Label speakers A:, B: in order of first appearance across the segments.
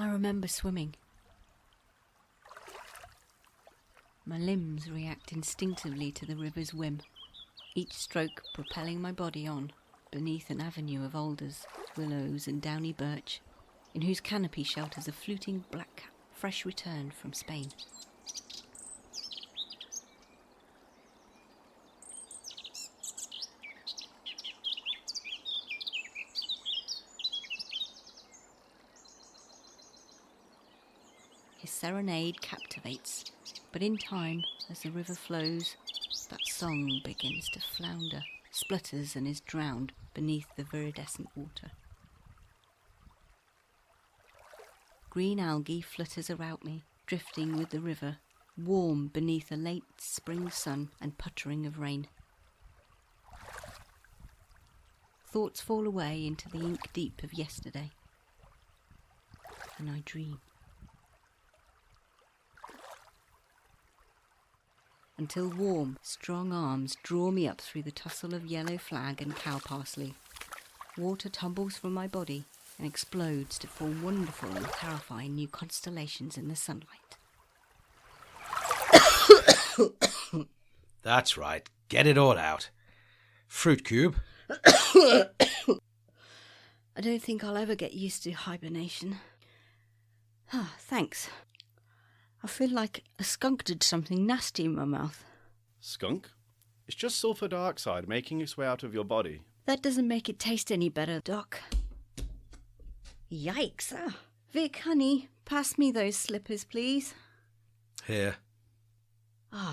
A: I remember swimming. My limbs react instinctively to the river's whim, each stroke propelling my body on beneath an avenue of alders, willows and downy birch, in whose canopy shelters a fluting blackcap, fresh returned from Spain. His serenade captivates, but in time, as the river flows, that song begins to flounder, splutters and is drowned beneath the viridescent water. Green algae flutters about me, drifting with the river, warm beneath a late spring sun and puttering of rain. Thoughts fall away into the ink deep of yesterday, and I dream. Until warm, strong arms draw me up through the tussle of yellow flag and cow parsley. Water tumbles from my body and explodes to form wonderful and terrifying new constellations in the sunlight.
B: That's right. Get it all out. Fruit cube.
A: I don't think I'll ever get used to hibernation. Ah, thanks. I feel like a skunk did something nasty in my mouth.
C: Skunk? It's just sulfur dioxide making its way out of your body.
A: That doesn't make it taste any better, Doc. Yikes. Vic, honey, pass me those slippers, please.
B: Here.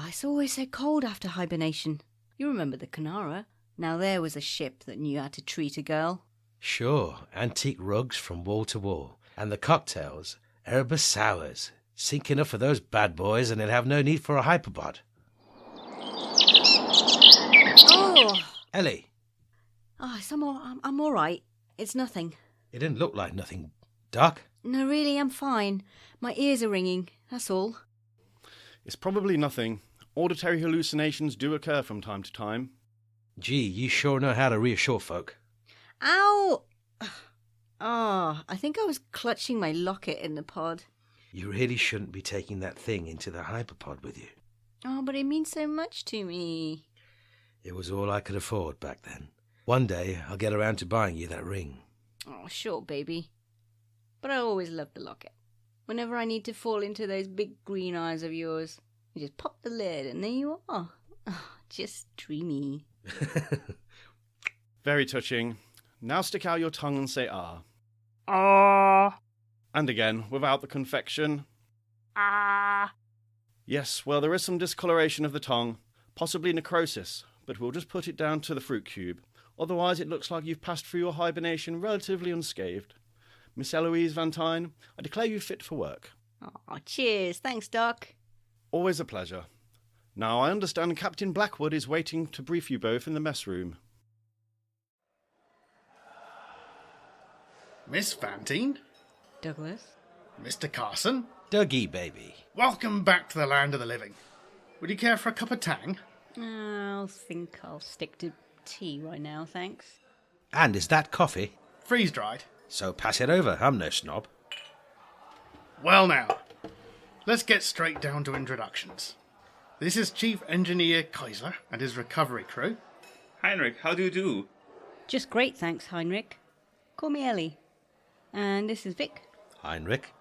A: It's always so cold after hibernation. You remember the Canara? Now there was a ship that knew how to treat a girl.
B: Sure, antique rugs from wall to wall. And the cocktails, Erebus sours. Sink enough for those bad boys and they'll have no need for a hyperpod.
A: Oh!
B: Elly.
A: I'm all right. It's nothing.
B: It didn't look like nothing. Doc?
A: No, really, I'm fine. My ears are ringing, that's all.
C: It's probably nothing. Auditory hallucinations do occur from time to time.
B: Gee, you sure know how to reassure folk.
A: Ow! I think I was clutching my locket in the pod.
B: You really shouldn't be taking that thing into the hyperpod with you.
A: Oh, but it means so much to me.
B: It was all I could afford back then. One day I'll get around to buying you that ring.
A: Oh, sure, baby. But I always loved the locket. Whenever I need to fall into those big green eyes of yours, you just pop the lid and there you are. Oh, just dreamy.
C: Very touching. Now stick out your tongue and say ah.
A: Ah.
C: And again, without the confection.
A: Ah.
C: Yes, well, there is some discoloration of the tongue, possibly necrosis, but we'll just put it down to the fruit cube. Otherwise, it looks like you've passed through your hibernation relatively unscathed. Miss Eloise Van Tyne, I declare you fit for work.
A: Oh, cheers. Thanks, Doc.
C: Always a pleasure. Now, I understand Captain Blackwood is waiting to brief you both in the mess room.
D: Miss Van Tyne?
A: Douglas?
D: Mr. Carson?
B: Dougie, baby.
D: Welcome back to the land of the living. Would you care for a cup of tang?
A: I think I'll stick to tea right now, thanks.
B: And is that coffee?
D: Freeze-dried.
B: So pass it over, I'm no snob.
D: Well now, let's get straight down to introductions. This is Chief Engineer Kaiser and his recovery crew.
E: Heinrich, how do you do?
A: Just great, thanks, Heinrich. Call me Elly. And this is Vic.
B: Heinrich.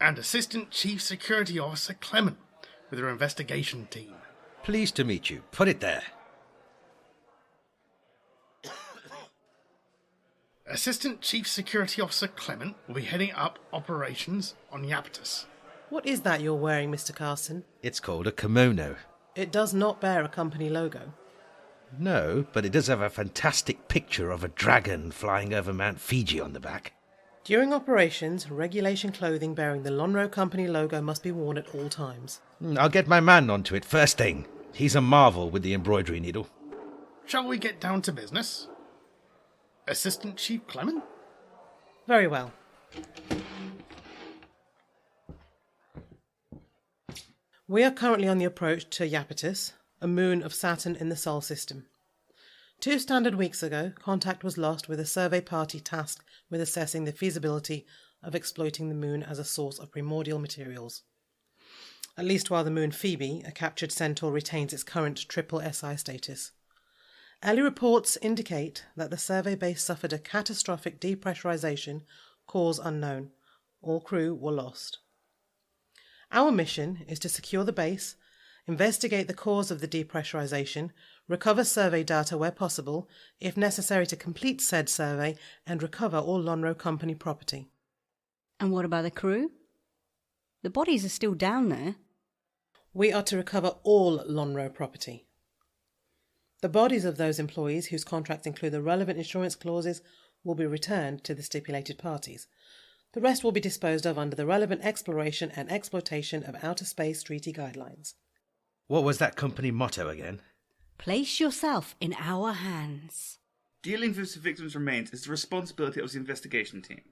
D: And Assistant Chief Security Officer Clement with her investigation team.
B: Pleased to meet you. Put it there.
D: Assistant Chief Security Officer Clement will be heading up operations on Iapetus.
F: What is that you're wearing, Mr. Carson?
B: It's called a kimono.
F: It does not bear a company logo.
B: No, but it does have a fantastic picture of a dragon flying over Mount Fiji on the back.
F: During operations, regulation clothing bearing the Lonro Company logo must be worn at all times.
B: I'll get my man onto it first thing. He's a marvel with the embroidery needle.
D: Shall we get down to business? Assistant Chief Clement?
F: Very well. We are currently on the approach to Iapetus, a moon of Saturn in the Sol system. 2 standard weeks ago, contact was lost with a survey party tasked with assessing the feasibility of exploiting the moon as a source of primordial materials. At least while the moon Phoebe, a captured centaur, retains its current triple SI status. Early reports indicate that the survey base suffered a catastrophic depressurization, cause unknown. All crew were lost. Our mission is to secure the base, investigate the cause of the depressurization, recover survey data where possible, if necessary to complete said survey, and recover all Lonro Company property.
A: And what about the crew? The bodies are still down there.
F: We are to recover all Lonro property. The bodies of those employees whose contracts include the relevant insurance clauses will be returned to the stipulated parties. The rest will be disposed of under the relevant exploration and exploitation of outer space treaty guidelines.
B: What was that company motto again?
A: Place yourself in our hands.
E: Dealing with the victim's remains is the responsibility of the investigation team.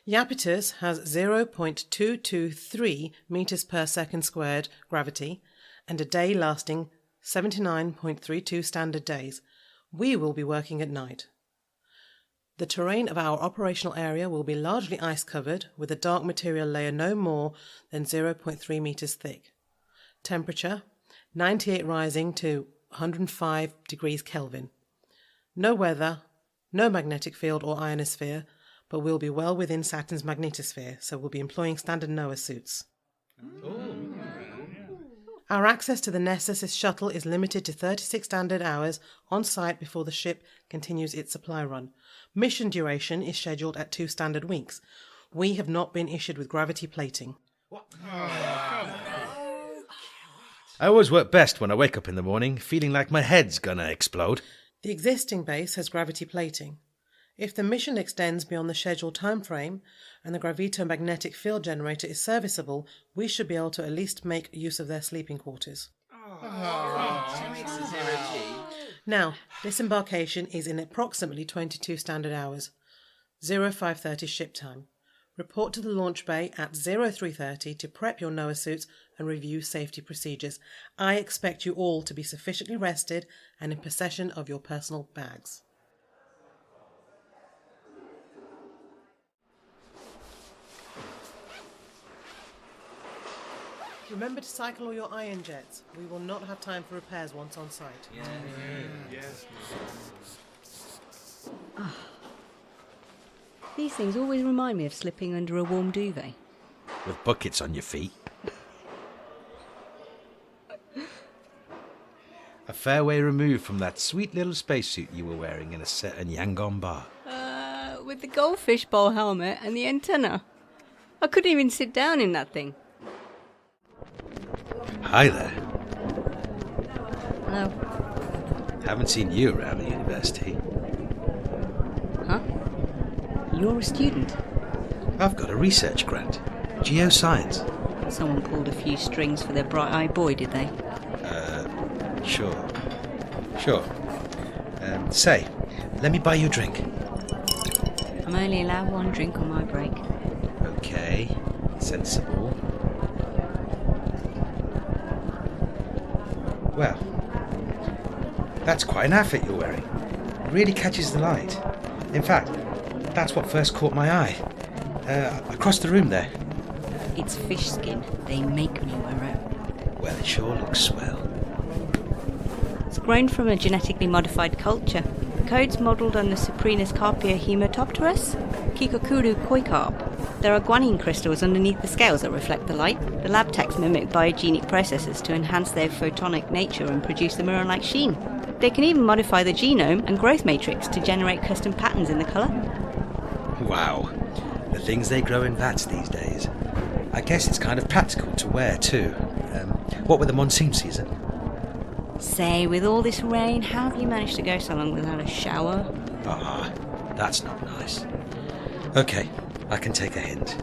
F: Iapetus has 0.223 meters per second squared gravity and a day lasting 79.32 standard days. We will be working at night. The terrain of our operational area will be largely ice-covered with a dark material layer no more than 0.3 meters thick. Temperature, 98 rising to 105 degrees Kelvin. No weather, no magnetic field or ionosphere, but we'll be well within Saturn's magnetosphere, so we'll be employing standard NOAA suits. Our access to the Nessus shuttle is limited to 36 standard hours on site before the ship continues its supply run. Mission duration is scheduled at 2 standard weeks. We have not been issued with gravity plating.
B: I always work best when I wake up in the morning feeling like my head's gonna explode.
F: The existing base has gravity plating. If the mission extends beyond the scheduled time frame and the gravitomagnetic field generator is serviceable, we should be able to at least make use of their sleeping quarters. Now, disembarkation is in approximately 22 standard hours, 0530 ship time. Report to the launch bay at 0330 to prep your NOAA suits and review safety procedures. I expect you all to be sufficiently rested and in possession of your personal bags. Remember to cycle all your ion jets. We will not have time for repairs once on site.
E: Yes.
A: These things always remind me of slipping under a warm duvet.
B: With buckets on your feet. A fair way removed from that sweet little spacesuit you were wearing in a certain Yangon bar.
A: With the goldfish bowl helmet and the antenna. I couldn't even sit down in that thing.
B: Hi there.
A: Hello.
B: Haven't seen you around the university.
A: Huh? You're a student?
B: I've got a research grant. Geoscience.
A: Someone pulled a few strings for their bright-eyed boy, did they?
B: Sure. Say, let me buy you a drink.
A: I'm only allowed one drink on my break.
B: Okay. Sensible. Well, that's quite an outfit you're wearing. It really catches the light. In fact, that's what first caught my eye. Across the room there.
A: It's fish skin. They make me wear it.
B: Well, it sure looks swell.
A: It's grown from a genetically modified culture. The code's modelled on the Suprinus carpia hematopterus, Kikokuru koi carp. There are guanine crystals underneath the scales that reflect the light. The lab techs mimic biogenic processes to enhance their photonic nature and produce the mirror-like sheen. They can even modify the genome and growth matrix to generate custom patterns in the colour.
B: Wow. The things they grow in vats these days. I guess it's kind of practical to wear too. What with the monsoon season?
A: Say, with all this rain, how have you managed to go so long without a shower?
B: Ah, that's not nice. Okay, I can take a hint.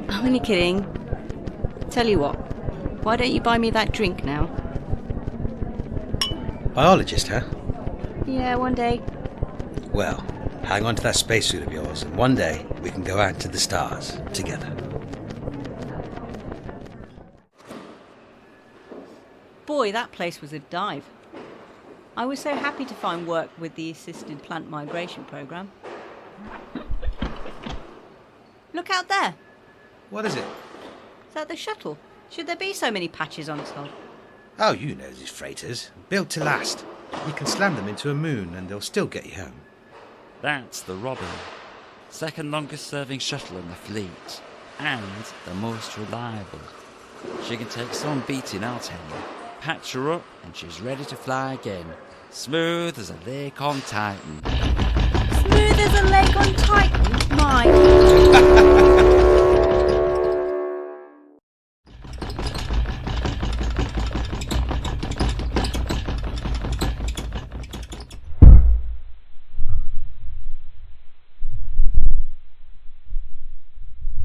A: I'm only kidding. Tell you what, why don't you buy me that drink now?
B: Biologist, huh?
A: Yeah, one day.
B: Well, hang on to that spacesuit of yours, and one day we can go out into the stars together.
A: Boy, that place was a dive. I was so happy to find work with the Assisted Plant Migration Programme. Look out there.
B: What is it?
A: Is that the shuttle? Should there be so many patches on its hull?
B: Oh, you know these freighters. Built to last. You can slam them into a moon and they'll still get you home.
G: That's the Robin. Second longest serving shuttle in the fleet. And the most reliable. She can take some beating, I'll tell you. Patch her up and she's ready to fly again. Smooth as a lake on Titan.
A: Smooth as a lake on Titan? Mike.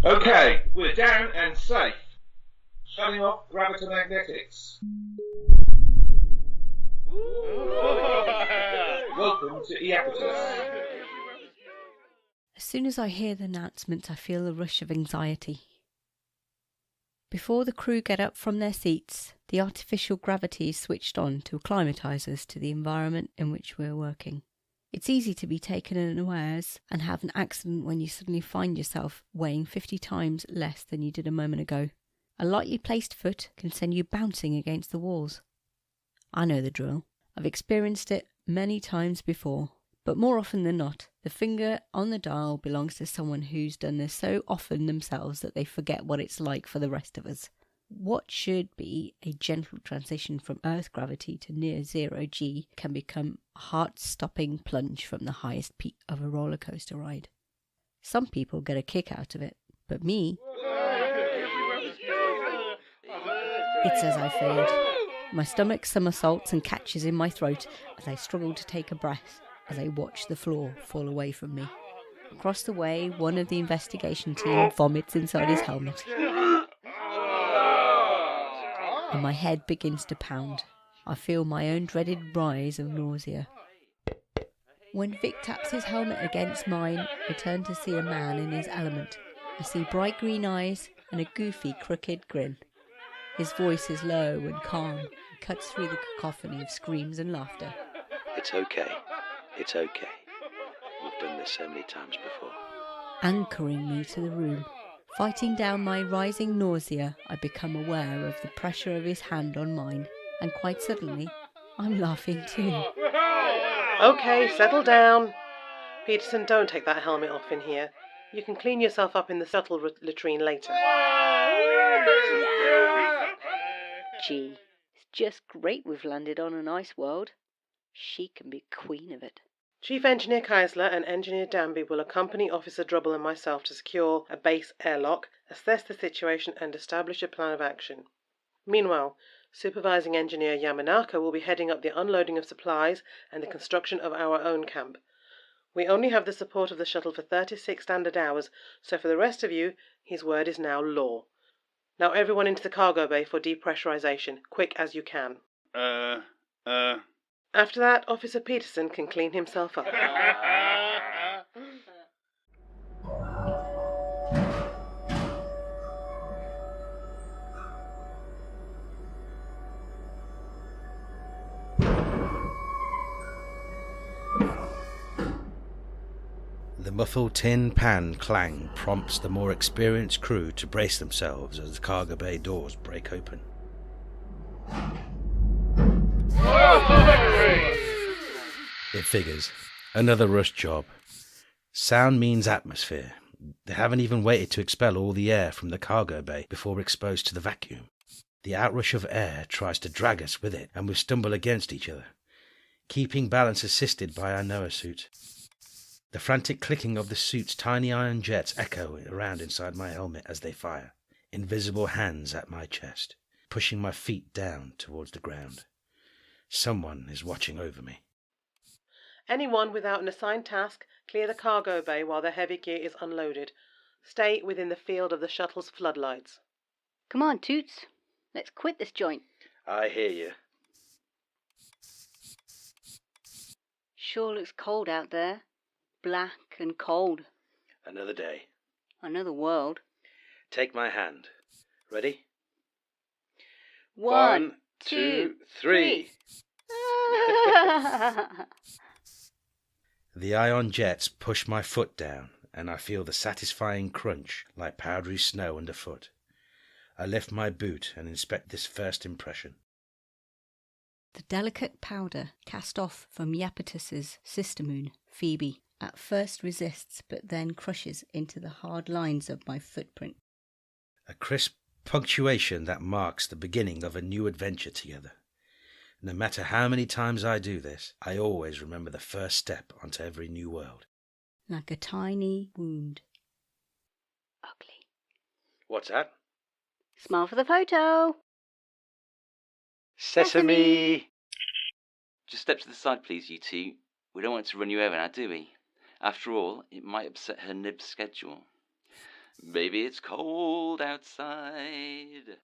B: Okay, we're down and safe. Shutting off gravitomagnetics. Welcome to Iapetus.
A: As soon as I hear the announcement, I feel a rush of anxiety. Before the crew get up from their seats, the artificial gravity is switched on to acclimatise us to the environment in which we're working. It's easy to be taken unawares and have an accident when you suddenly find yourself weighing 50 times less than you did a moment ago. A lightly placed foot can send you bouncing against the walls. I know the drill. I've experienced it many times before, but more often than not, the finger on the dial belongs to someone who's done this so often themselves that they forget what it's like for the rest of us. What should be a gentle transition from Earth gravity to near zero G can become a heart-stopping plunge from the highest peak of a roller coaster ride. Some people get a kick out of it, but me... It's as I feared. My stomach somersaults and catches in my throat as I struggle to take a breath as I watch the floor fall away from me. Across the way, one of the investigation team vomits inside his helmet. And my head begins to pound. I feel my own dreaded rise of nausea. When Vic taps his helmet against mine, I turn to see a man in his element. I see bright green eyes and a goofy, crooked grin. His voice is low and calm and cuts through the cacophony of screams and laughter.
H: It's okay. It's okay. We've done this so many times before.
A: Anchoring me to the room. Fighting down my rising nausea, I become aware of the pressure of his hand on mine, and quite suddenly, I'm laughing too.
F: Okay, settle down. Peterson, don't take that helmet off in here. You can clean yourself up in the shuttle latrine later.
A: Gee, it's just great we've landed on an ice world. She can be queen of it.
F: Chief Engineer Keisler and Engineer Danby will accompany Officer Drubble and myself to secure a base airlock, assess the situation and establish a plan of action. Meanwhile, Supervising Engineer Yamanaka will be heading up the unloading of supplies and the construction of our own camp. We only have the support of the shuttle for 36 standard hours, so for the rest of you, his word is now law. Now everyone into the cargo bay for depressurization, quick as you can. After that, Officer Peterson can clean himself up.
B: The muffled tin pan clang prompts the more experienced crew to brace themselves as the cargo bay doors break open. It figures. Another rush job. Sound means atmosphere. They haven't even waited to expel all the air from the cargo bay before exposed to the vacuum. The outrush of air tries to drag us with it, and we stumble against each other, keeping balance assisted by our Noah suit. The frantic clicking of the suit's tiny ion jets echo around inside my helmet as they fire, invisible hands at my chest, pushing my feet down towards the ground. Someone is watching over me.
F: Anyone without an assigned task, clear the cargo bay while the heavy gear is unloaded. Stay within the field of the shuttle's floodlights.
A: Come on, Toots. Let's quit this joint.
H: I hear you.
A: Sure looks cold out there. Black and cold.
H: Another day.
A: Another world.
H: Take my hand. Ready?
A: 1, 2, 3.
B: The ion jets push my foot down, and I feel the satisfying crunch like powdery snow underfoot. I lift my boot and inspect this first impression.
A: The delicate powder cast off from Iapetus's sister moon, Phoebe, at first resists but then crushes into the hard lines of my footprint.
B: A crisp punctuation that marks the beginning of a new adventure together. No matter how many times I do this, I always remember the first step onto every new world.
A: Like a tiny wound. Ugly.
B: What's that?
A: Smile for the photo.
B: Sesame!
G: Just step to the side, please, you two. We don't want to run you over now, do we? After all, it might upset her nib's schedule. Maybe it's cold outside.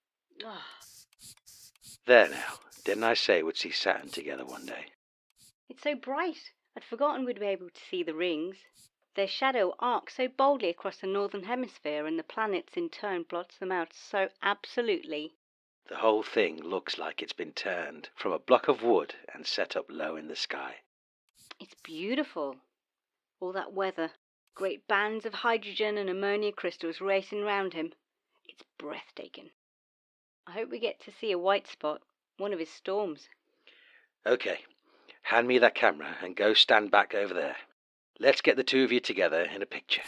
B: There now. Didn't I say we'd see Saturn together one day?
A: It's so bright. I'd forgotten we'd be able to see the rings. Their shadow arcs so boldly across the northern hemisphere, and the planets in turn blots them out so absolutely.
B: The whole thing looks like it's been turned from a block of wood and set up low in the sky.
A: It's beautiful. All that weather. Great bands of hydrogen and ammonia crystals racing round him. It's breathtaking. I hope we get to see a white spot, one of his storms.
B: Okay, hand me that camera and go stand back over there. Let's get the two of you together in a picture.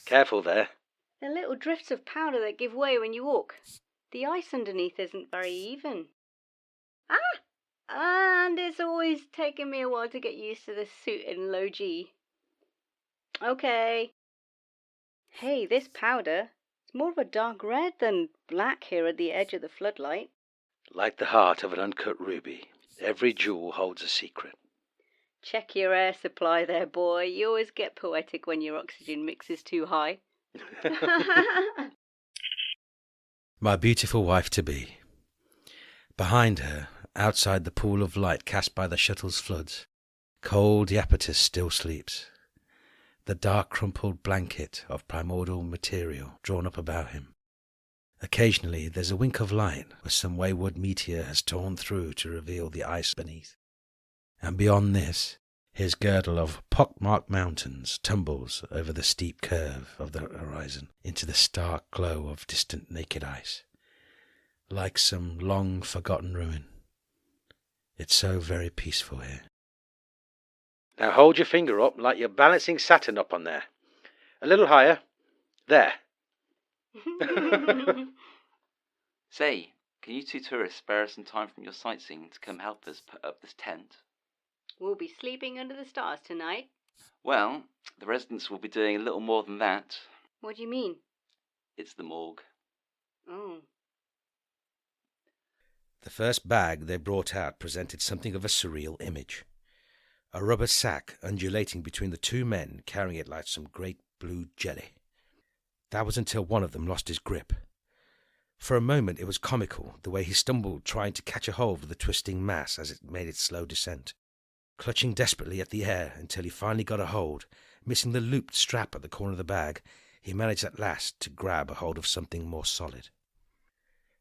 B: Careful there.
A: They're little drifts of powder that give way when you walk. The ice underneath isn't very even. And it's always taken me a while to get used to this suit in low G. Okay. Hey, this powder, it's more of a dark red than black here at the edge of the floodlight.
B: Like the heart of an uncut ruby, every jewel holds a secret.
A: Check your air supply there, boy. You always get poetic when your oxygen mix is too high.
B: My beautiful wife-to-be. Behind her, outside the pool of light cast by the shuttle's floods, cold Iapetus still sleeps, the dark crumpled blanket of primordial material drawn up about him. Occasionally there's a wink of light where some wayward meteor has torn through to reveal the ice beneath. And beyond this, his girdle of pock-marked mountains tumbles over the steep curve of the horizon into the stark glow of distant naked ice, like some long-forgotten ruin. It's so very peaceful here. Now hold your finger up like you're balancing Saturn up on there. A little higher. There.
G: Say, can you two tourists spare us some time from your sightseeing to come help us put up this tent?
A: We'll be sleeping under the stars tonight.
G: Well, the residents will be doing a little more than that.
A: What do you mean?
G: It's the morgue.
A: Oh.
B: The first bag they brought out presented something of a surreal image. A rubber sack undulating between the two men carrying it like some great blue jelly. That was until one of them lost his grip. For a moment it was comical, the way he stumbled trying to catch a hold of the twisting mass as it made its slow descent, clutching desperately at the air until he finally got a hold. Missing the looped strap at the corner of the bag, he managed at last to grab a hold of something more solid.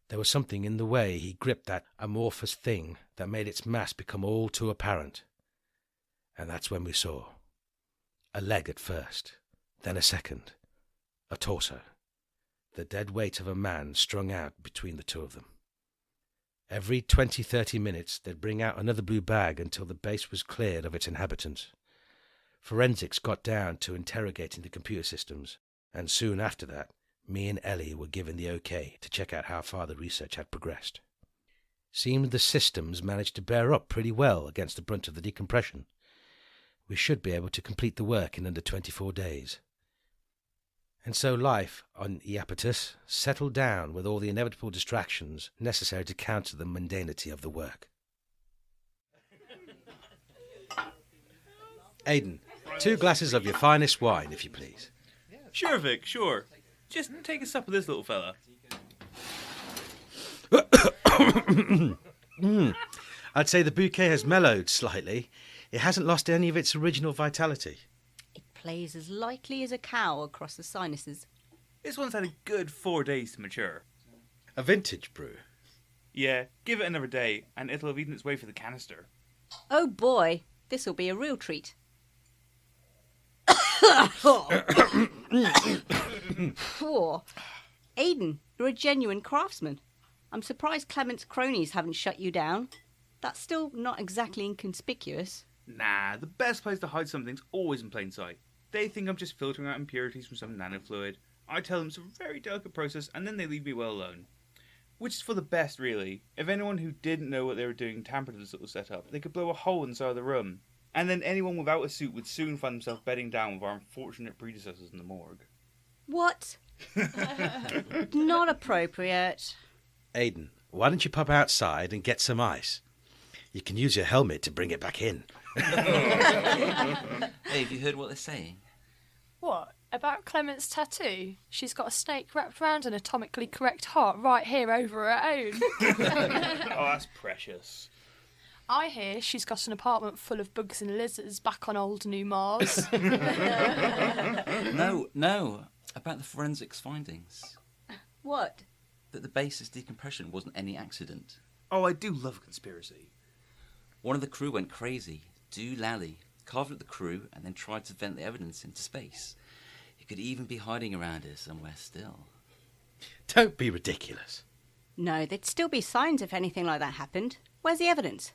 B: There was something in the way he gripped that amorphous thing that made its mass become all too apparent. And that's when we saw. A leg at first, then a second. A torso. The dead weight of a man strung out between the two of them. Every 20-30 minutes they'd bring out another blue bag until the base was cleared of its inhabitants. Forensics got down to interrogating the computer systems, and soon after that, me and Elly were given the okay to check out how far the research had progressed. Seemed the systems managed to bear up pretty well against the brunt of the decompression. We should be able to complete the work in under 24 days. And so life on Iapetus settled down with all the inevitable distractions necessary to counter the mundanity of the work. Aden, 2 glasses of your finest wine, if you please.
E: Sure, Vic, sure. Just take a sup of this little fella.
B: I'd say the bouquet has mellowed slightly. It hasn't lost any of its original vitality.
A: It plays as lightly as a cow across the sinuses.
E: This one's had a good 4 days to mature.
B: A vintage brew.
E: Yeah, give it another day, and it'll have eaten its way through the canister.
A: Oh boy, this'll be a real treat. Poor. Aden, you're a genuine craftsman. I'm surprised Clement's cronies haven't shut you down. That's still not exactly inconspicuous.
E: Nah, the best place to hide something's always in plain sight. They think I'm just filtering out impurities from some nanofluid. I tell them it's a very delicate process, and then they leave me well alone. Which is for the best, really. If anyone who didn't know what they were doing tampered with this little setup, they could blow a hole inside the room. And then anyone without a suit would soon find themselves bedding down with our unfortunate predecessors in the morgue.
A: What? Not appropriate.
B: Aden, why don't you pop outside and get some ice? You can use your helmet to bring it back in.
G: Hey, have you heard what they're saying?
I: What? About Clement's tattoo? She's got a snake wrapped round an atomically correct heart right here over her own.
E: Oh, that's precious.
I: I hear she's got an apartment full of bugs and lizards back on old New Mars.
G: No. About the forensics findings.
A: What?
G: That the base's decompression wasn't any accident.
E: Oh, I do love a conspiracy.
G: One of the crew went crazy. Lally carved up the crew and then tried to vent the evidence into space. He could even be hiding around here somewhere still.
B: Don't be ridiculous.
A: No, there'd still be signs if anything like that happened. Where's the evidence?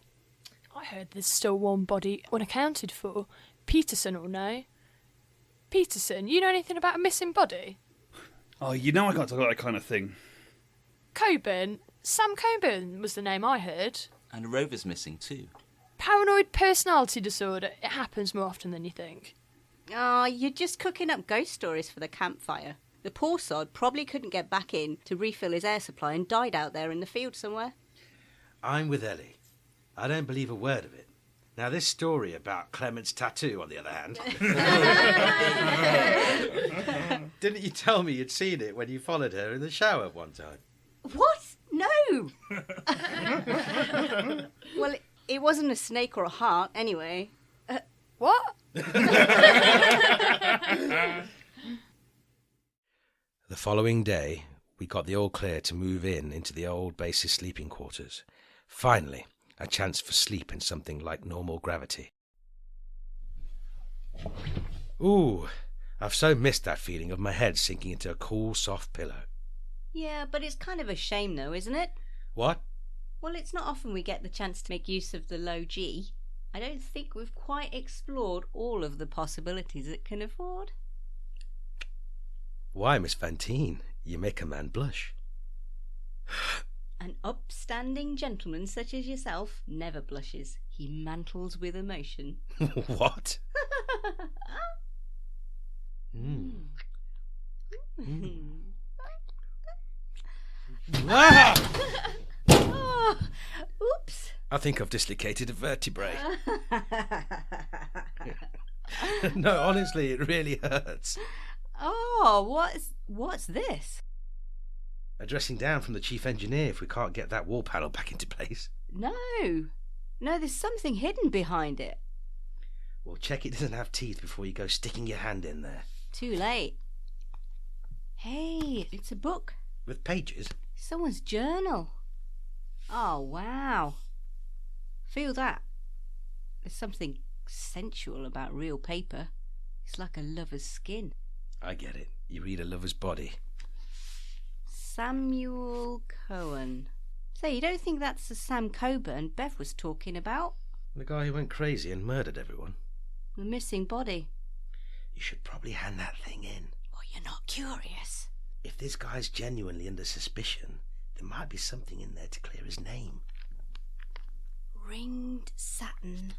I: I heard there's still one body unaccounted for. Peterson will know. Peterson, you know anything about a missing body?
E: Oh, you know I can't talk about that kind of thing.
I: Coburn. Sam Coburn was the name I heard.
G: And a rover's missing too.
I: Paranoid personality disorder. It happens more often than you think.
A: Ah, you're just cooking up ghost stories for the campfire. The poor sod probably couldn't get back in to refill his air supply and died out there in the field somewhere.
B: I'm with Elly. I don't believe a word of it. Now, this story about Clement's tattoo, on the other hand... Didn't you tell me you'd seen it when you followed her in the shower one time?
A: What? No! Well, it wasn't a snake or a heart, anyway.
I: What?
B: The following day, we got the all clear to move into the old base's sleeping quarters. Finally, a chance for sleep in something like normal gravity. Ooh, I've so missed that feeling of my head sinking into a cool, soft pillow.
A: Yeah, but it's kind of a shame, though, isn't it?
B: What?
A: Well, it's not often we get the chance to make use of the low G. I don't think we've quite explored all of the possibilities it can afford.
B: Why, Miss Fantine, you make a man blush.
A: An upstanding gentleman such as yourself never blushes. He mantles with emotion.
B: What? Ah!
A: Oh, oops.
B: I think I've dislocated a vertebrae. No, honestly, it really hurts.
A: Oh, what's this?
B: A dressing down from the chief engineer if we can't get that wall panel back into place.
A: No, there's something hidden behind it.
B: Well, check it doesn't have teeth before you go sticking your hand in there.
A: Too late. Hey, it's a book.
B: With pages?
A: Someone's journal. Oh, wow. Feel that. There's something sensual about real paper. It's like a lover's skin.
B: I get it. You read a lover's body.
A: Samuel Cohen. Say, you don't think that's the Sam Coburn Bev was talking about?
B: The guy who went crazy and murdered everyone.
A: The missing body.
B: You should probably hand that thing in.
A: Oh, you're not curious?
B: If this guy's genuinely under suspicion, there might be something in there to clear his name.
A: Ringed satin,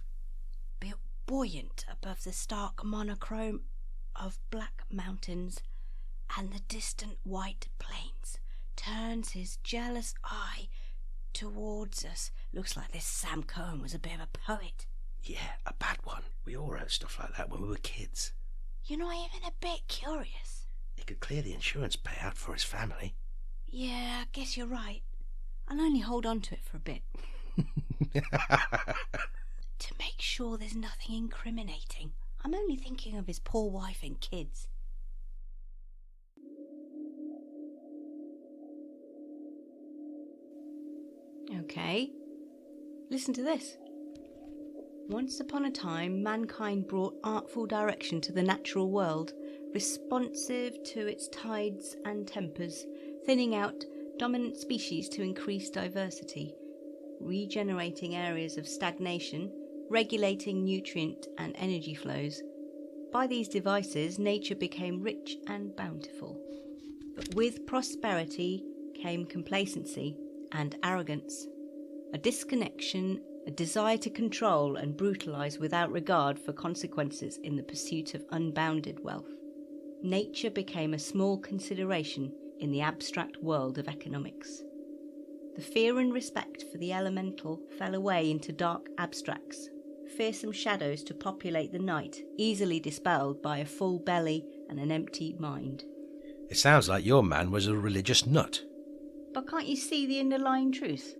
A: built buoyant above the stark monochrome of black mountains and the distant white plains, turns his jealous eye towards us. Looks like this Sam Cohen was a bit of a poet.
B: Yeah, a bad one. We all wrote stuff like that when we were kids.
A: You're not even a bit curious.
B: It could clear the insurance payout for his family.
A: Yeah, I guess you're right. I'll only hold on to it for a bit. To make sure there's nothing incriminating. I'm only thinking of his poor wife and kids. Okay. Listen to this. Once upon a time, mankind brought artful direction to the natural world, responsive to its tides and tempers, thinning out dominant species to increase diversity, regenerating areas of stagnation, regulating nutrient and energy flows. By these devices, nature became rich and bountiful. But with prosperity came complacency and arrogance, a disconnection, a desire to control and brutalise without regard for consequences in the pursuit of unbounded wealth. Nature became a small consideration in the abstract world of economics. The fear and respect for the elemental fell away into dark abstracts, fearsome shadows to populate the night, easily dispelled by a full belly and an empty mind.
B: It sounds like your man was a religious nut.
A: But can't you see the underlying truth?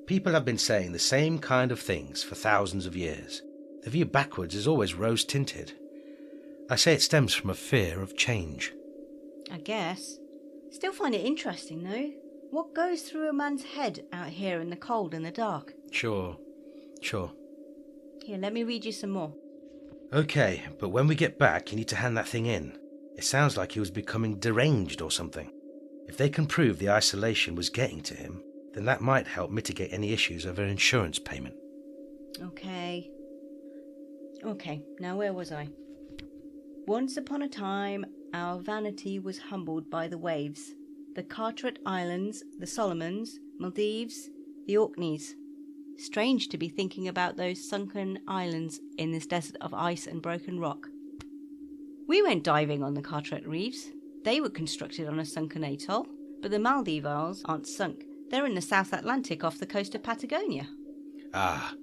B: People have been saying the same kind of things for thousands of years. The view backwards is always rose-tinted. I say it stems from a fear of change.
A: I guess. Still find it interesting, though. What goes through a man's head out here in the cold and the dark?
B: Sure.
A: Here, let me read you some more.
B: Okay, but when we get back, you need to hand that thing in. It sounds like he was becoming deranged or something. If they can prove the isolation was getting to him, then that might help mitigate any issues over insurance payment.
A: Okay, now where was I? Once upon a time, our vanity was humbled by the waves. The Carteret Islands, the Solomons, Maldives, the Orkneys. Strange to be thinking about those sunken islands in this desert of ice and broken rock. We went diving on the Carteret Reefs. They were constructed on a sunken atoll, but the Maldive Isles aren't sunk. They're in the South Atlantic off the coast of Patagonia.
B: Ah,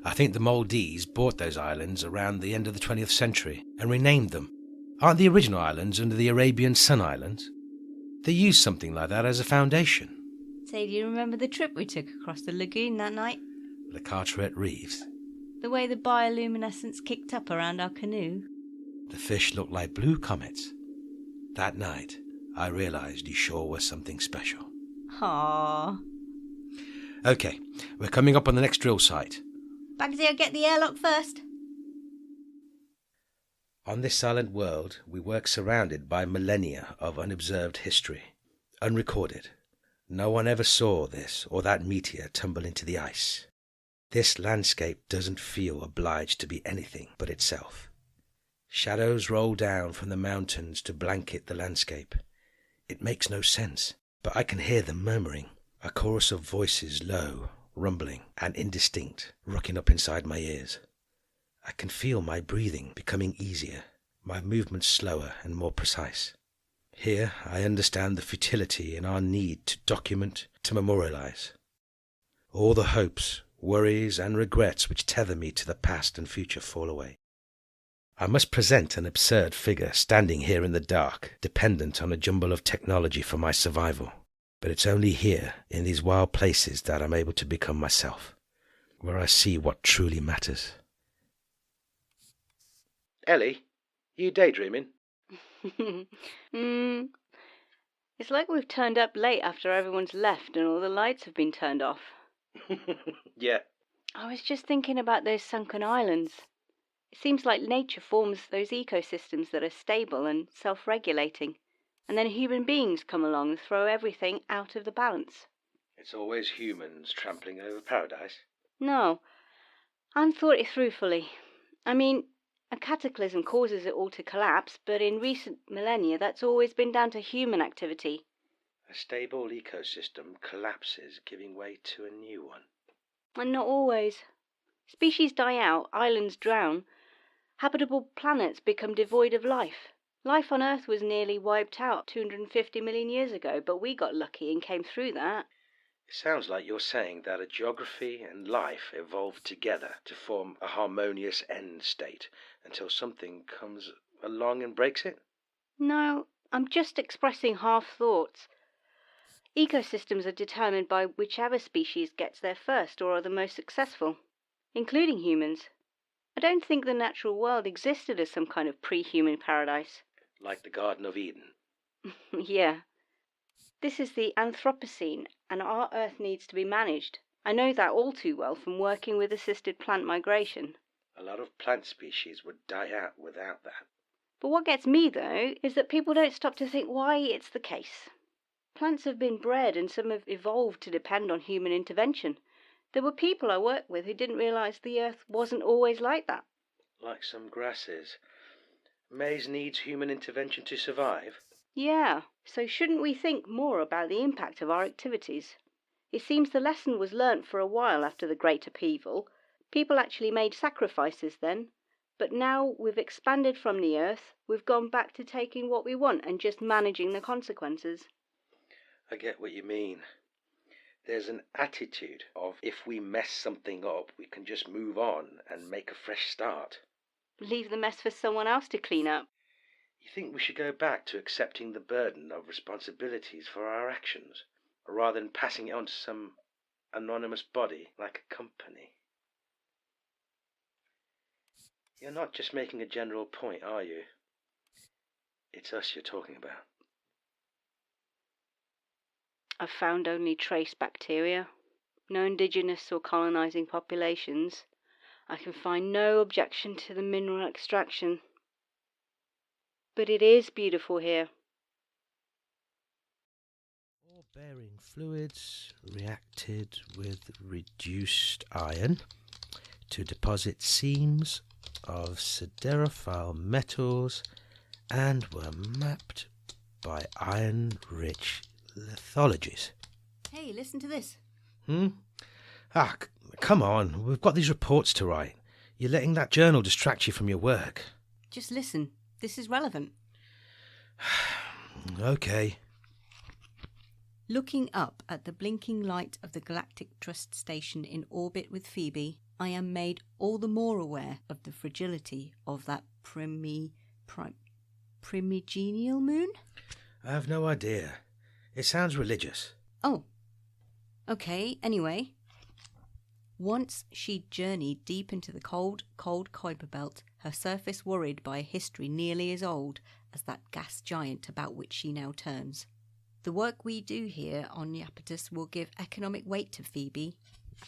B: I think the Maldives bought those islands around the end of the 20th century and renamed them. Aren't the original islands under the Arabian Sun Islands? They used something like that as a foundation.
A: Say, do you remember the trip we took across the lagoon that night?
B: The Carteret Reefs.
A: The way the bioluminescence kicked up around our canoe?
B: The fish looked like blue comets. That night, I realised you sure were something special.
A: Aww.
B: Okay, we're coming up on the next drill site.
A: Bagsy, get the airlock first.
B: On this silent world, we work surrounded by millennia of unobserved history, unrecorded. No one ever saw this or that meteor tumble into the ice. This landscape doesn't feel obliged to be anything but itself. Shadows roll down from the mountains to blanket the landscape. It makes no sense, but I can hear them murmuring, a chorus of voices low, rumbling and indistinct, rocking up inside my ears. I can feel my breathing becoming easier, my movements slower and more precise. Here I understand the futility in our need to document, to memorialize. All the hopes, worries and regrets which tether me to the past and future fall away. I must present an absurd figure standing here in the dark, dependent on a jumble of technology for my survival. But it's only here, in these wild places, that I'm able to become myself, where I see what truly matters. Elly, you daydreaming?
A: It's like we've turned up late after everyone's left and all the lights have been turned off.
B: Yeah.
A: I was just thinking about those sunken islands. It seems like nature forms those ecosystems that are stable and self-regulating, and then human beings come along and throw everything out of the balance.
B: It's always humans trampling over paradise.
A: No, I haven't thought it through fully. I mean, a cataclysm causes it all to collapse, but in recent millennia that's always been down to human activity.
B: A stable ecosystem collapses, giving way to a new one.
A: And not always. Species die out, islands drown. Habitable planets become devoid of life. Life on Earth was nearly wiped out 250 million years ago, but we got lucky and came through that.
B: It sounds like you're saying that a geography and life evolved together to form a harmonious end state until something comes along and breaks it?
A: No, I'm just expressing half thoughts. Ecosystems are determined by whichever species gets there first or are the most successful, including humans. I don't think the natural world existed as some kind of pre-human paradise.
B: Like the Garden of Eden?
A: Yeah. This is the Anthropocene, and our Earth needs to be managed. I know that all too well from working with assisted plant migration.
B: A lot of plant species would die out without that.
A: But what gets me, though, is that people don't stop to think why it's the case. Plants have been bred and some have evolved to depend on human intervention. There were people I worked with who didn't realise the earth wasn't always like that.
B: Like some grasses. Maize needs human intervention to survive.
A: Yeah, so shouldn't we think more about the impact of our activities? It seems the lesson was learnt for a while after the Great Upheaval. People actually made sacrifices then. But now we've expanded from the earth, we've gone back to taking what we want and just managing the consequences.
B: I get what you mean. There's an attitude of if we mess something up, we can just move on and make a fresh start.
A: Leave the mess for someone else to clean up.
B: You think we should go back to accepting the burden of responsibilities for our actions, rather than passing it on to some anonymous body like a company? You're not just making a general point, are you? It's us you're talking about.
A: I've found only trace bacteria, no indigenous or colonising populations. I can find no objection to the mineral extraction. But it is beautiful here.
B: All bearing fluids reacted with reduced iron to deposit seams of siderophile metals and were mapped by iron-rich lithologies.
A: Hey, listen to this.
B: Come on, we've got these reports to write. You're letting that journal distract you from your work.
A: Just listen. This is relevant.
B: Okay.
A: Looking up at the blinking light of the Galactic Trust Station in orbit with Phoebe, I am made all the more aware of the fragility of that primigenial moon?
B: I have no idea. It sounds religious.
A: Oh. Okay, anyway. Once she'd journeyed deep into the cold Kuiper belt, her surface worried by a history nearly as old as that gas giant about which she now turns. The work we do here on Iapetus will give economic weight to Phoebe,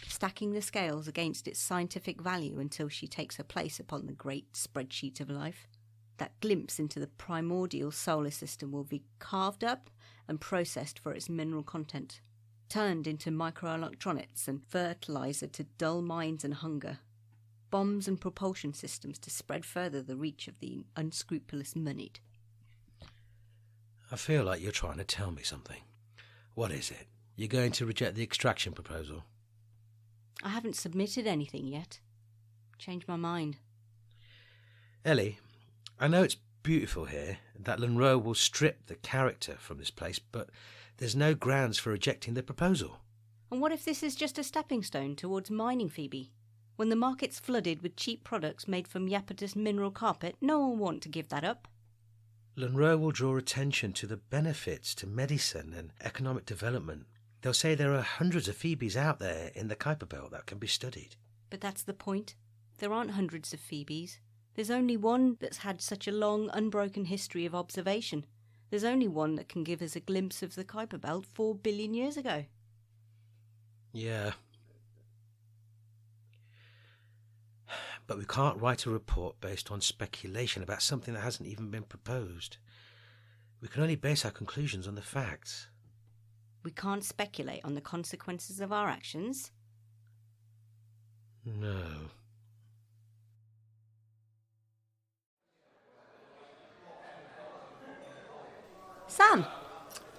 A: stacking the scales against its scientific value until she takes her place upon the great spreadsheet of life. That glimpse into the primordial solar system will be carved up and processed for its mineral content, turned into microelectronics and fertilizer to dull minds and hunger, bombs and propulsion systems to spread further the reach of the unscrupulous moneyed.
B: I feel like you're trying to tell me something. What is it? You're going to reject the extraction proposal?
A: I haven't submitted anything yet. Changed my mind.
B: Elly, I know it's beautiful here, that Lunro will strip the character from this place, but there's no grounds for rejecting the proposal.
A: And what if this is just a stepping stone towards mining Phoebe? When the market's flooded with cheap products made from Iapetus mineral carpet, no one will want to give that up.
B: Lunro will draw attention to the benefits to medicine and economic development. They'll say there are hundreds of Phoebes out there in the Kuiper Belt that can be studied.
A: But that's the point. There aren't hundreds of Phoebes. There's only one that's had such a long, unbroken history of observation. There's only one that can give us a glimpse of the Kuiper Belt 4 billion years ago.
B: Yeah. But we can't write a report based on speculation about something that hasn't even been proposed. We can only base our conclusions on the facts.
A: We can't speculate on the consequences of our actions.
B: No.
A: Sam!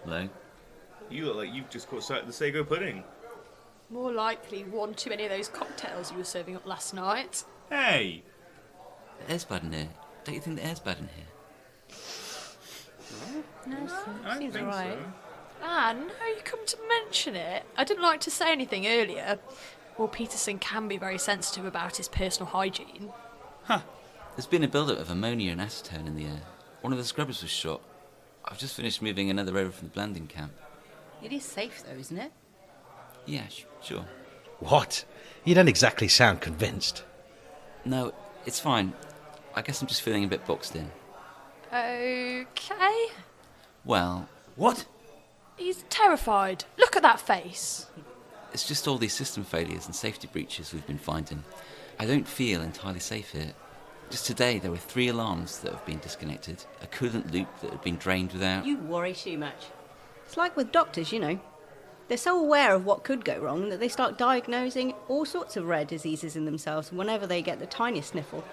G: Hello?
E: You look like you've just caught sight of the sago pudding.
I: More likely one too many of those cocktails you were serving up last night.
E: Hey!
G: The air's bad in here. Don't you think the air's bad in here?
I: No,
E: I
I: seems
E: think
I: alright.
E: so.
I: Ah, now you come to mention it, I didn't like to say anything earlier. Well, Peterson can be very sensitive about his personal hygiene.
E: Huh.
G: There's been a build-up of ammonia and acetone in the air. One of the scrubbers was shot. I've just finished moving another over from the blanding camp.
A: It is safe though, isn't it?
G: Yeah, sure.
B: What? You don't exactly sound convinced.
G: No, it's fine. I guess I'm just feeling a bit boxed in.
I: Okay.
G: Well,
B: What?
I: He's terrified. Look at that face.
G: it's just all these system failures and safety breaches we've been finding. I don't feel entirely safe here. Just today there were 3 alarms that have been disconnected, a coolant loop that had been drained without...
A: You worry too much. It's like with doctors, you know. They're so aware of what could go wrong that they start diagnosing all sorts of rare diseases in themselves whenever they get the tiniest sniffle.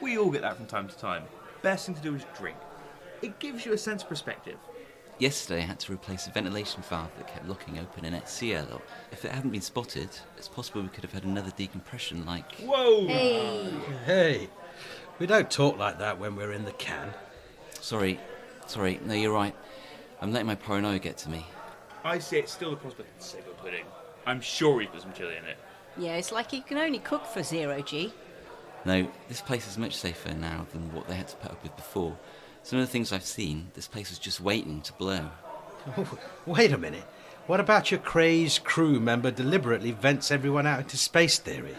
E: We all get that from time to time. Best thing to do is drink. It gives you a sense of perspective.
G: Yesterday I had to replace a ventilation valve that kept locking open in its sea airlock. If it hadn't been spotted, it's possible we could have had another decompression like...
E: Whoa!
B: Hey, we don't talk like that when we're in the can.
G: Sorry, no, you're right. I'm letting my paranoia get to me.
E: I say it's still the prospect of sago pudding. I'm sure he put some chili in it.
A: Yeah, it's like you can only cook for 0G.
G: No, this place is much safer now than what they had to put up with before. Some of the things I've seen, this place was just waiting to blow.
B: Oh, wait a minute. What about your crazed crew member deliberately vents everyone out into space theory?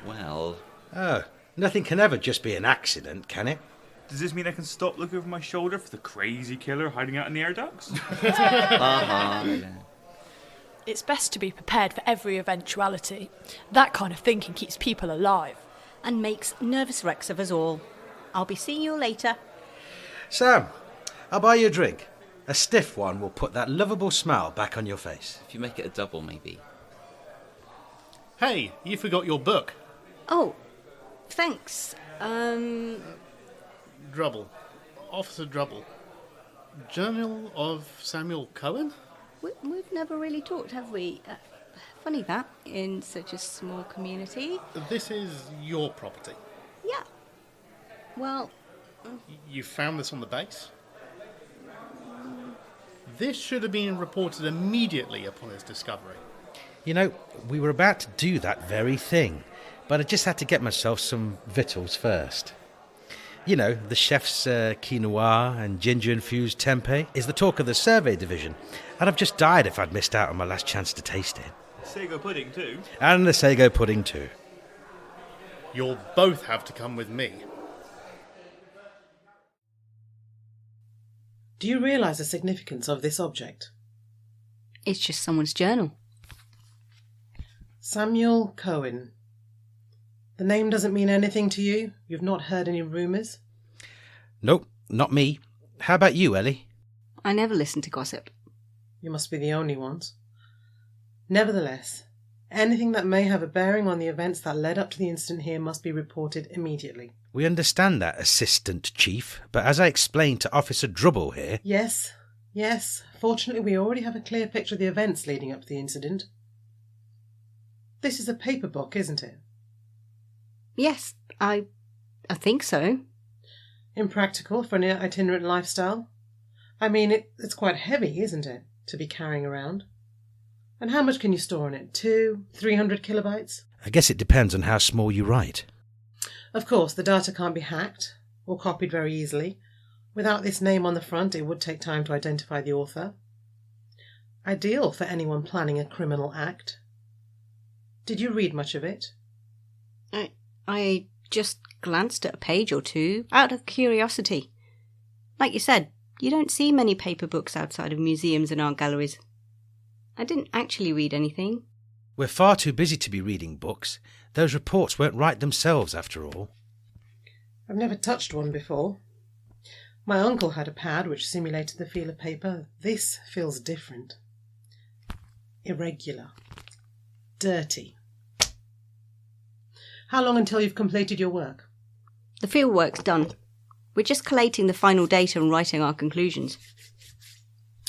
G: Well...
B: Oh, nothing can ever just be an accident, can it?
E: Does this mean I can stop looking over my shoulder for the crazy killer hiding out in the air ducts?
G: Yeah.
I: It's best to be prepared for every eventuality. That kind of thinking keeps people alive.
A: And makes nervous wrecks of us all. I'll be seeing you later.
B: Sam, I'll buy you a drink. A stiff one will put that lovable smile back on your face.
G: If you make it a double, maybe.
D: Hey, you forgot your book.
A: Oh, thanks.
D: Drubble. Officer Drubble. Journal of Samuel Cohen?
A: We've never really talked, have we? Funny that, in such a small community.
D: This is your property.
A: Yeah. Well...
D: You found this on the base? This should have been reported immediately upon its discovery.
B: You know, we were about to do that very thing, but I just had to get myself some victuals first. You know, the chef's quinoa and ginger-infused tempeh is the talk of the survey division, and I've just died if I'd missed out on my last chance to taste it.
E: Sago pudding too?
B: And the sago pudding too.
D: You'll both have to come with me.
F: Do you realise the significance of this object?
A: It's just someone's journal.
F: Samuel Cohen. The name doesn't mean anything to you? You've not heard any rumours?
B: Nope, not me. How about you, Elly?
A: I never listen to gossip.
F: You must be the only ones. Nevertheless, anything that may have a bearing on the events that led up to the incident here must be reported immediately.
B: We understand that, Assistant Chief, but as I explained to Officer Drubble here...
F: Yes. Fortunately, we already have a clear picture of the events leading up to the incident. This is a paper book, isn't it?
A: Yes, I think so.
F: Impractical for an itinerant lifestyle. I mean, it's quite heavy, isn't it, to be carrying around? And how much can you store in it? 200-300 kilobytes?
B: I guess it depends on how small you write.
F: Of course, the data can't be hacked or copied very easily. Without this name on the front, it would take time to identify the author. Ideal for anyone planning a criminal act. Did you read much of it?
A: I just glanced at a page or two, out of curiosity. Like you said, you don't see many paper books outside of museums and art galleries. I didn't actually read anything.
B: We're far too busy to be reading books. Those reports won't write themselves, after all.
F: I've never touched one before. My uncle had a pad which simulated the feel of paper. This feels different. Irregular. Dirty. How long until you've completed your work?
A: The field work's done. We're just collating the final data and writing our conclusions.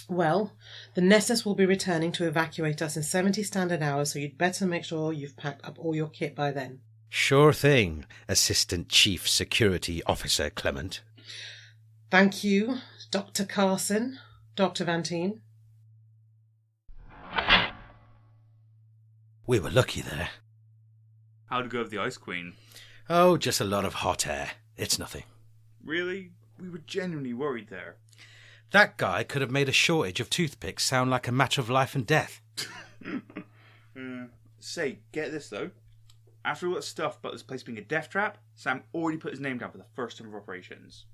F: Well, the Nessus will be returning to evacuate us in 70 standard hours, so you'd better make sure you've packed up all your kit by then.
B: Sure thing, Assistant Chief Security Officer Clement.
F: Thank you, Dr. Carson, Dr. Vantine.
B: We were lucky there.
E: How'd it go with the Ice Queen?
B: Oh, just a lot of hot air. It's nothing.
E: Really? We were genuinely worried there.
B: That guy could have made a shortage of toothpicks sound like a matter of life and death.
E: Say, get this though. After all that stuff about this place being a death trap, Sam already put his name down for the first of operations.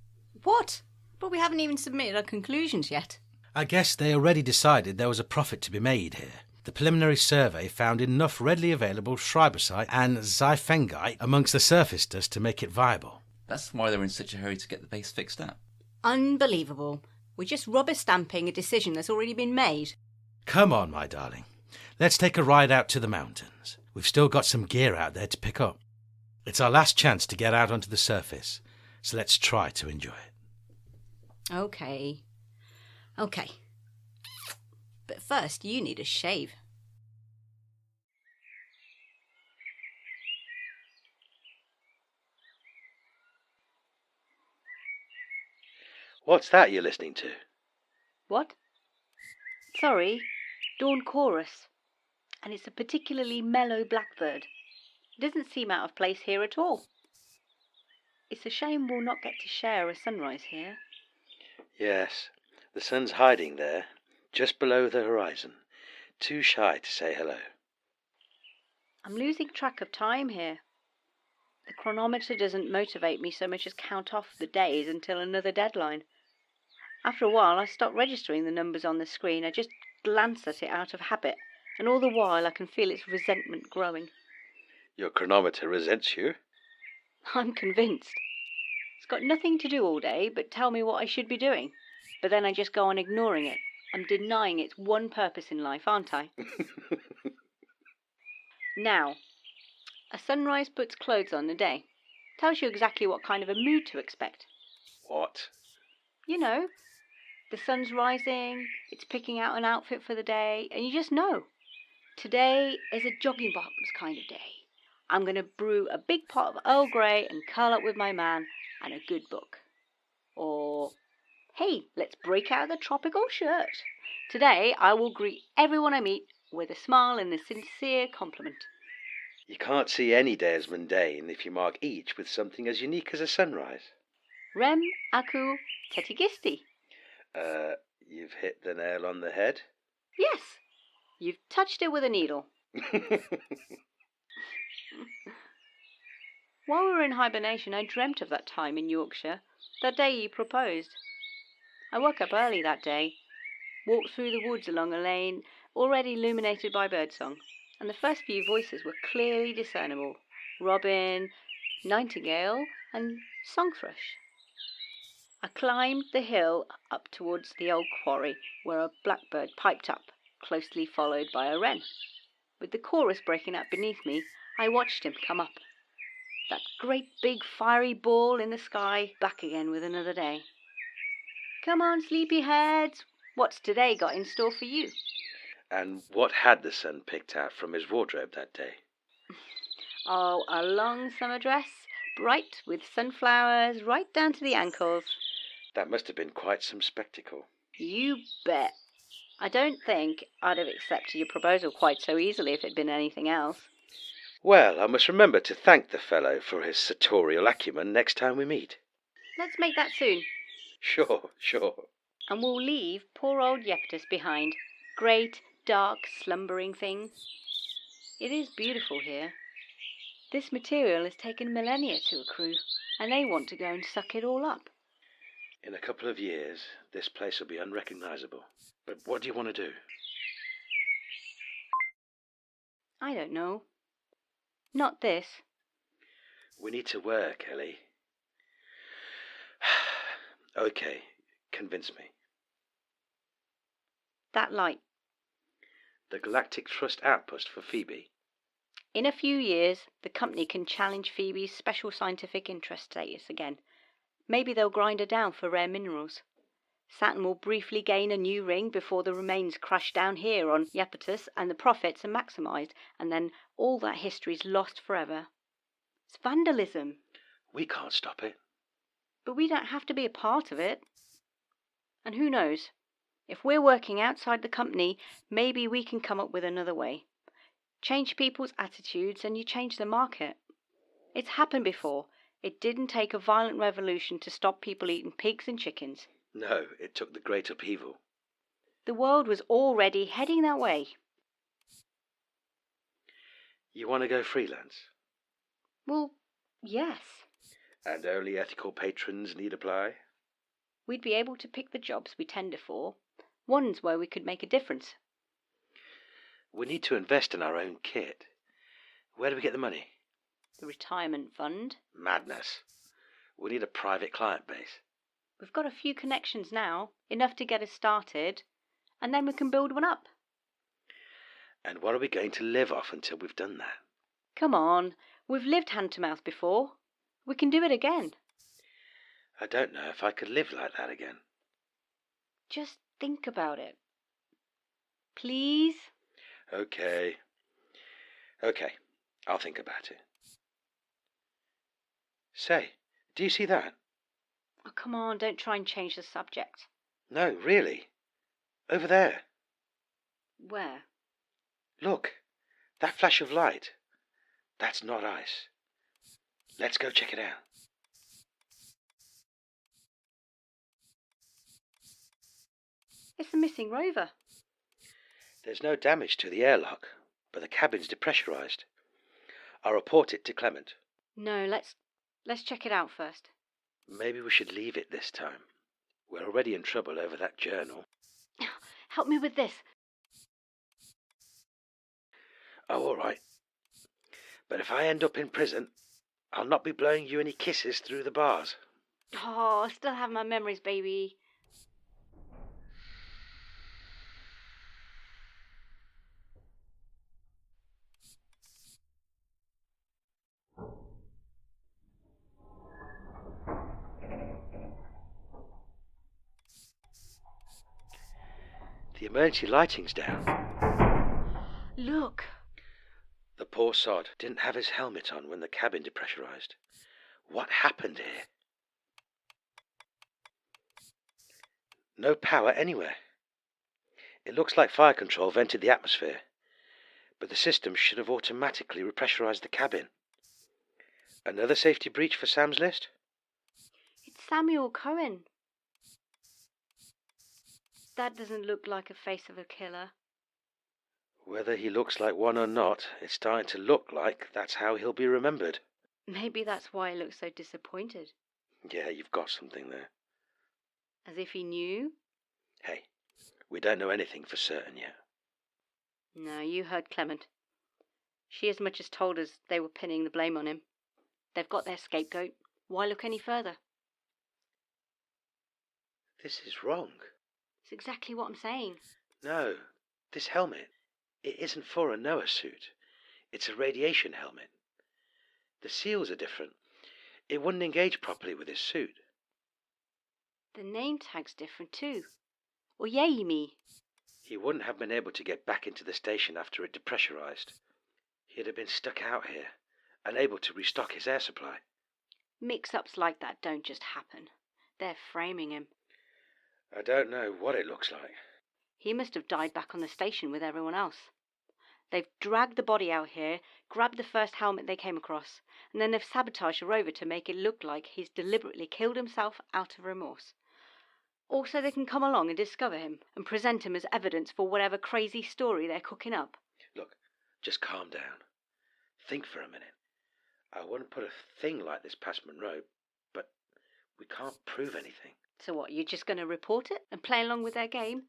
A: What? But we haven't even submitted our conclusions yet.
B: I guess they already decided there was a profit to be made here. The preliminary survey found enough readily available schreibersite and xiphengite amongst the surface dust to make it viable.
G: That's why they're in such a hurry to get the base fixed up.
A: Unbelievable. We're just rubber stamping a decision that's already been made.
B: Come on, my darling. Let's take a ride out to the mountains. We've still got some gear out there to pick up. It's our last chance to get out onto the surface, so let's try to enjoy it.
A: Okay. But first, you need a shave.
H: What's that you're listening to?
A: What? Sorry, Dawn Chorus. And it's a particularly mellow blackbird. It doesn't seem out of place here at all. It's a shame we'll not get to share a sunrise here.
H: Yes, the sun's hiding there, just below the horizon. Too shy to say hello.
A: I'm losing track of time here. The chronometer doesn't motivate me so much as count off the days until another deadline. After a while, I stop registering the numbers on the screen. I just glance at it out of habit, and all the while I can feel its resentment growing.
H: Your chronometer resents you?
A: I'm convinced. It's got nothing to do all day but tell me what I should be doing. But then I just go on ignoring it. I'm denying its one purpose in life, aren't I? Now, a sunrise puts clothes on the day. Tells you exactly what kind of a mood to expect.
H: What?
A: You know, the sun's rising, it's picking out an outfit for the day, and you just know. Today is a jogging bottoms kind of day. I'm going to brew a big pot of Earl Grey and curl up with my man and a good book. Or, hey, let's break out the tropical shirt. Today I will greet everyone I meet with a smile and a sincere compliment.
H: You can't see any day as mundane if you mark each with something as unique as a sunrise.
A: Rem aku tetigisti.
H: You've hit the nail on the head?
A: Yes, you've touched it with a needle. While we were in hibernation, I dreamt of that time in Yorkshire, that day you proposed. I woke up early that day, walked through the woods along a lane already illuminated by birdsong, and the first few voices were clearly discernible: robin, nightingale, and songthrush. I climbed the hill up towards the old quarry, where a blackbird piped up, closely followed by a wren. With the chorus breaking up beneath me, I watched him come up. That great big fiery ball in the sky, back again with another day. Come on, sleepyheads, what's today got in store for you?
H: And what had the sun picked out from his wardrobe that day?
A: Oh, a long summer dress, bright with sunflowers right down to the ankles.
H: That must have been quite some spectacle.
A: You bet. I don't think I'd have accepted your proposal quite so easily if it had been anything else.
H: Well, I must remember to thank the fellow for his sartorial acumen next time we meet.
A: Let's make that soon.
H: Sure.
A: And we'll leave poor old Iapetus behind. Great, dark, slumbering thing. It is beautiful here. This material has taken millennia to accrue, and they want to go and suck it all up.
H: In a couple of years, this place will be unrecognisable. But what do you want to do?
A: I don't know. Not this.
H: We need to work, Elly. Okay, convince me.
A: That light.
H: The Galactic Trust outpost for Phoebe.
A: In a few years, the company can challenge Phoebe's special scientific interest status again. Maybe they'll grind her down for rare minerals. Saturn will briefly gain a new ring before the remains crash down here on Iapetus and the profits are maximised, and then all that history's lost forever. It's vandalism.
H: We can't stop it.
A: But we don't have to be a part of it. And who knows? If we're working outside the company, maybe we can come up with another way. Change people's attitudes and you change the market. It's happened before. It didn't take a violent revolution to stop people eating pigs and chickens.
H: No, it took the Great Upheaval.
A: The world was already heading that way.
H: You want to go freelance?
A: Well, yes.
H: And only ethical patrons need apply?
A: We'd be able to pick the jobs we tender for, ones where we could make a difference.
H: We need to invest in our own kit. Where do we get the money?
A: The retirement fund.
H: Madness. We need a private client base.
A: We've got a few connections now, enough to get us started, and then we can build one up.
H: And what are we going to live off until we've done that?
A: Come on, we've lived hand to mouth before. We can do it again.
H: I don't know if I could live like that again.
A: Just think about it. Please?
H: Okay, I'll think about it. Say, do you see that?
A: Oh, come on, don't try and change the subject.
H: No, really. Over there.
A: Where?
H: Look, that flash of light. That's not ice. Let's go check it out.
A: It's a missing rover.
H: There's no damage to the airlock, but the cabin's depressurized. I'll report it to Clement.
A: No, let's check it out first.
H: Maybe we should leave it this time. We're already in trouble over that journal.
A: Help me with this.
H: Oh, all right. But if I end up in prison, I'll not be blowing you any kisses through the bars.
A: Oh, I still have my memories, baby.
H: The emergency lighting's down.
A: Look.
H: The poor sod didn't have his helmet on when the cabin depressurized. What happened here? No power anywhere. It looks like fire control vented the atmosphere, but the system should have automatically repressurized the cabin. Another safety breach for Sam's list?
A: It's Samuel Cohen. That doesn't look like a face of a killer.
H: Whether he looks like one or not, it's starting to look like that's how he'll be remembered.
A: Maybe that's why he looks so disappointed.
H: Yeah, you've got something there.
A: As if he knew?
H: Hey, we don't know anything for certain yet.
A: No, you heard Clement. She as much as told us they were pinning the blame on him. They've got their scapegoat. Why look any further?
H: This is wrong.
A: It's exactly what I'm saying.
H: No, this helmet, it isn't for a Noah suit. It's a radiation helmet. The seals are different. It wouldn't engage properly with his suit.
A: The name tag's different too. Or yay me.
H: He wouldn't have been able to get back into the station after it depressurized. He'd have been stuck out here, unable to restock his air supply.
A: Mix-ups like that don't just happen. They're framing him.
H: I don't know what it looks like.
A: He must have died back on the station with everyone else. They've dragged the body out here, grabbed the first helmet they came across, and then they've sabotaged the rover to make it look like he's deliberately killed himself out of remorse. Also, they can come along and discover him and present him as evidence for whatever crazy story they're cooking up.
H: Look, just calm down. Think for a minute. I wouldn't put a thing like this past Monroe, but we can't prove anything.
A: So what, you're just going to report it and play along with their game?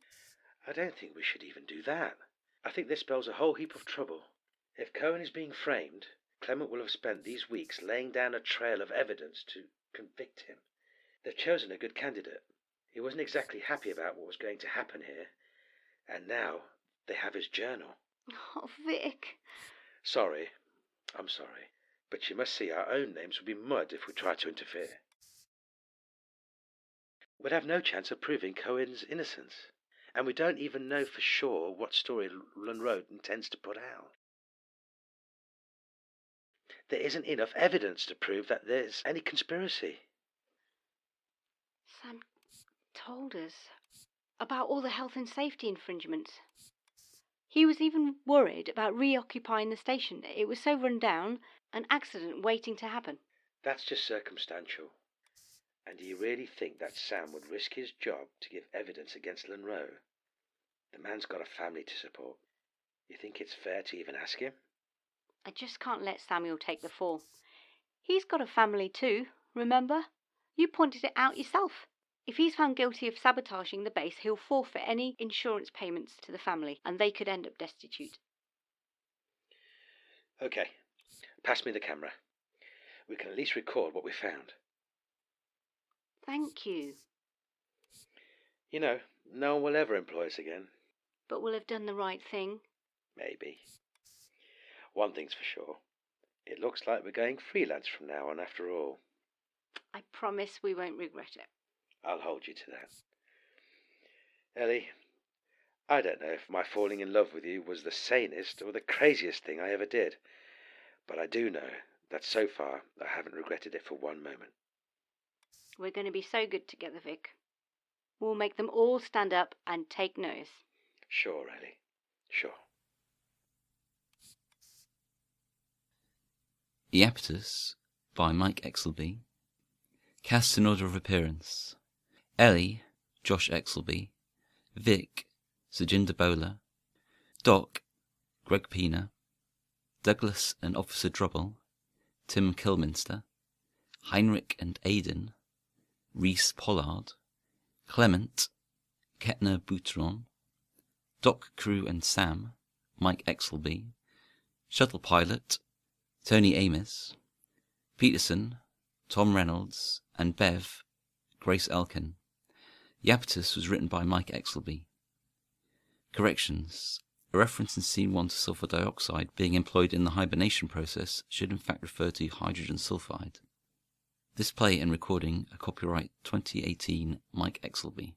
H: I don't think we should even do that. I think this spells a whole heap of trouble. If Cohen is being framed, Clement will have spent these weeks laying down a trail of evidence to convict him. They've chosen a good candidate. He wasn't exactly happy about what was going to happen here, and now they have his journal.
A: Oh, Vic.
H: Sorry, I'm sorry, but you must see our own names would be mud if we tried to interfere. We'd have no chance of proving Cohen's innocence, and we don't even know for sure what story Monroe intends to put out. There isn't enough evidence to prove that there's any conspiracy.
A: Sam told us about all the health and safety infringements. He was even worried about reoccupying the station. It was so run down, an accident waiting to happen.
H: That's just circumstantial. And do you really think that Sam would risk his job to give evidence against Monroe? The man's got a family to support. You think it's fair to even ask him?
A: I just can't let Samuel take the fall. He's got a family too, remember? You pointed it out yourself. If he's found guilty of sabotaging the base, he'll forfeit any insurance payments to the family, and they could end up destitute.
H: Okay, pass me the camera. We can at least record what we found.
A: Thank you.
H: You know, no one will ever employ us again.
A: But we'll have done the right thing.
H: Maybe. One thing's for sure. It looks like we're going freelance from now on after all.
A: I promise we won't regret it.
H: I'll hold you to that. Elly, I don't know if my falling in love with you was the sanest or the craziest thing I ever did, but I do know that so far I haven't regretted it for one moment.
A: We're going to be so good together, Vic. We'll make them all stand up and take notice.
H: Sure, Elly. Sure.
G: Iapetus by Mike Exelby. Cast in order of appearance: Elly, Josh Exelby; Vic, Sujinder Bola; Doc, Gregg Pina; Douglas and Officer Drubble, Tim Kilminster; Heinrich and Aden, Rhys Pollard; Clement, Ketna Butron; Doc Crew and Sam, Mike Exelby; Shuttle Pilot, Tony Amis; Peterson, Tom Reynolds; and Bev, Grace Elkin. Iapetus was written by Mike Exelby. Corrections: a reference in Scene 1 to sulfur dioxide being employed in the hibernation process should in fact refer to hydrogen sulfide. This play and recording are copyright 2018 Mike Exelby.